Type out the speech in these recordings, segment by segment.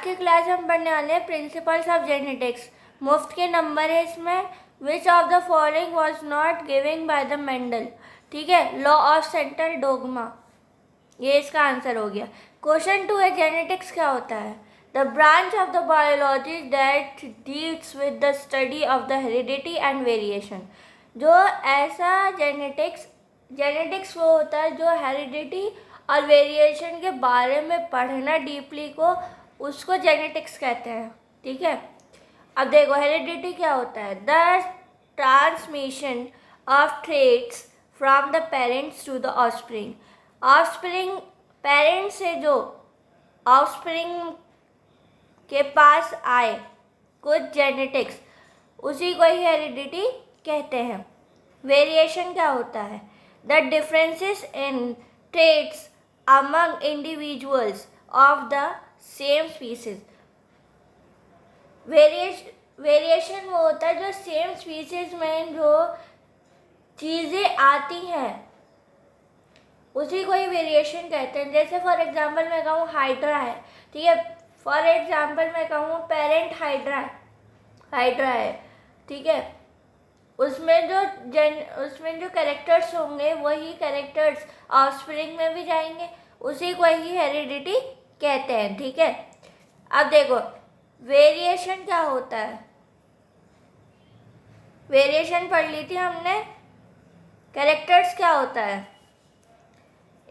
की क्लास हम पढ़ने वाले हैं प्रिंसिपल्स ऑफ जेनेटिक्स। मुफ्त के नंबर है इसमें। Which of the following was not giving by the Mendel. ठीक है, लॉ ऑफ सेंट्रल डोगमा, ये इसका आंसर हो गया। क्वेश्चन 2 है जेनेटिक्स क्या होता है। The branch of the biology that deals with the study of the heredity and variation. जो ऐसा जेनेटिक्स वो होता है जो हेरिडिटी और वेरिएशन के बारे में पढ़ना डीपली को, उसको जेनेटिक्स कहते हैं। ठीक है, अब देखो हेरिडिटी क्या होता है। The transmission of traits from the parents to the offspring parents से जो ऑफस्प्रिंग के पास आए कुछ जेनेटिक्स, उसी को ही हेरिडिटी कहते हैं। वेरिएशन क्या होता है। The differences in traits among individuals of the same species. Variation वो होता है जो सेम स्पीसीज में जो चीज़ें आती हैं उसी को ही वेरिएशन कहते हैं। जैसे फॉर एग्जांपल मैं कहूँ हाइड्रा है, ठीक है। फॉर एग्जांपल मैं कहूँ पेरेंट हाइड्रा है, ठीक है। उसमें जो कैरेक्टर्स होंगे वही कैरेक्टर्स ऑफस्प्रिंग में भी जाएंगे, उसी को ही हेरिडिटी कहते हैं। ठीक है, अब देखो वेरिएशन क्या होता है। वेरिएशन पढ़ ली थी हमने। कैरेक्टर्स क्या होता है।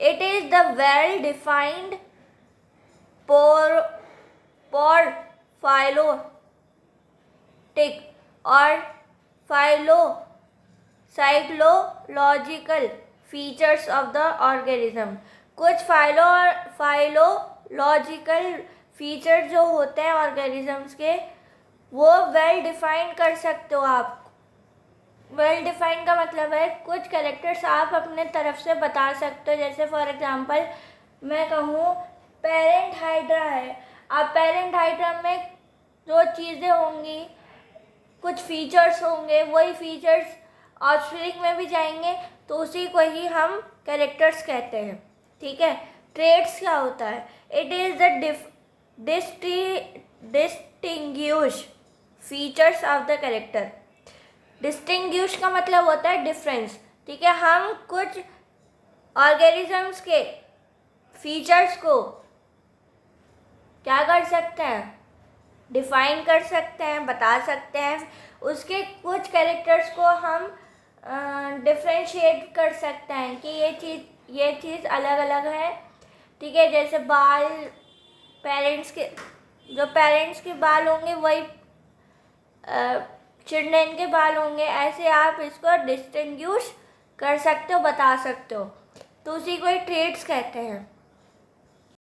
It is the well defined phyletic और psychological features of the organism. कुछ फाइलोलॉजिकल फीचर जो होते हैं ऑर्गेनिजम्स के, वो वेल डिफाइंड कर सकते हो आप। वेल डिफाइंड का मतलब है कुछ कैरेक्टर्स आप अपने तरफ से बता सकते हो। जैसे फॉर एग्जांपल मैं कहूँ पेरेंट हाइड्रा है, अब पेरेंट हाइड्रा में जो चीज़ें होंगी, कुछ फीचर्स होंगे, वही फीचर्स ऑफस्प्रिंग में भी जाएंगे, तो उसी को ही हम कैरेक्टर्स कहते हैं। ठीक है, ट्रेट्स क्या होता है। It is the distinguish features of the character. Distinguish का मतलब होता है डिफरेंस। ठीक है, हम कुछ ऑर्गेनिजम्स के फीचर्स को क्या कर सकते हैं, डिफाइन कर सकते हैं, बता सकते हैं। उसके कुछ कैरेक्टर्स को हम डिफरेंशिएट कर सकते हैं कि ये चीज़ अलग अलग है। ठीक है, जैसे बाल पेरेंट्स के बाल होंगे वही चिल्ड्रन के बाल होंगे, ऐसे आप इसको डिस्टिंग्विश कर सकते हो, बता सकते हो, तो उसी को ही ट्रेट्स कहते हैं।